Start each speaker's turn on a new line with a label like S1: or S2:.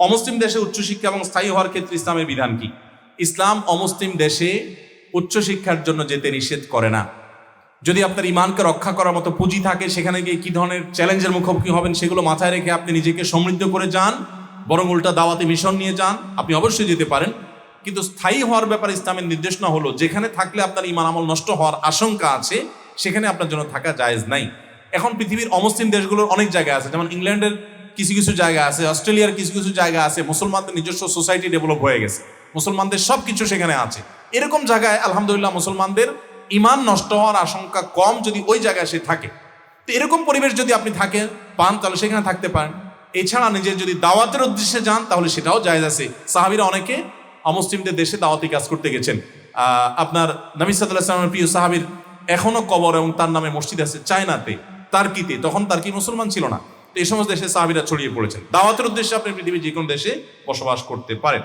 S1: অমুসলিম দেশে উচ্চশিক্ষা এবং স্থায়ী হওয়ার ক্ষেত্রে ইসলামের বিধান কি? ইসলাম অমুসলিম দেশে উচ্চশিক্ষার জন্য যেতে নিষেধ করে না। যদি আপনার ইমানকে রক্ষা করার মতো পুঁজি থাকে, সেখানে গিয়ে কি ধরনের চ্যালেঞ্জের মুখোমুখি হবেন সেগুলো মাথায় রেখে আপনি নিজেকে সমৃদ্ধ করে যান, বরং উল্টা দাওয়াতি মিশন নিয়ে যান, আপনি অবশ্যই যেতে পারেন। কিন্তু স্থায়ী হওয়ার ব্যাপারে ইসলামের নির্দেশনা হলো, যেখানে থাকলে আপনার ইমান আমল নষ্ট হওয়ার আশঙ্কা আছে সেখানে আপনার জন্য থাকা জায়েজ নাই। এখন পৃথিবীর অমুসলিম দেশগুলোর অনেক জায়গা আছে, যেমন ইংল্যান্ডের কিছু কিছু জায়গা আছে, অস্ট্রেলিয়ার কিছু কিছু জায়গা আছে, মুসলমানদের নিজস্ব সোসাইটি ডেভেলপ হয়ে গেছে, মুসলমানদের সব কিছু সেখানে আছে। এরকম জায়গায় আলহামদুলিল্লাহ মুসলমানদের ইমান নষ্ট হওয়ার আশঙ্কা কম, যদি ওই জায়গায় সে থাকে। তো এরকম পরিবেশ যদি আপনি থাকেন পান তাহলে সেখানে থাকতে পারেন। এছাড়া নিজের যদি দাওয়াতের উদ্দেশ্যে যান তাহলে সেটাও জায়েজ আছে। সাহাবীরা অনেকে অমুসলিমদের দেশে দাওয়াতি কাজ করতে গেছেন। আপনার নবী সাল্লাল্লাহু আলাইহি ওয়াসাল্লামের প্রিয় সাহাবীর এখনো কবর এবং তার নামে মসজিদ আছে চায়নাতে, তার্কিতে, তখন তার্কি মুসলমান ছিল না। তো এই সমস্ত দেশে সাহাবীরা ছড়িয়ে পড়েছেন। দাওয়াতের উদ্দেশ্যে আপনি পৃথিবীর যে কোনো দেশে বসবাস করতে পারেন।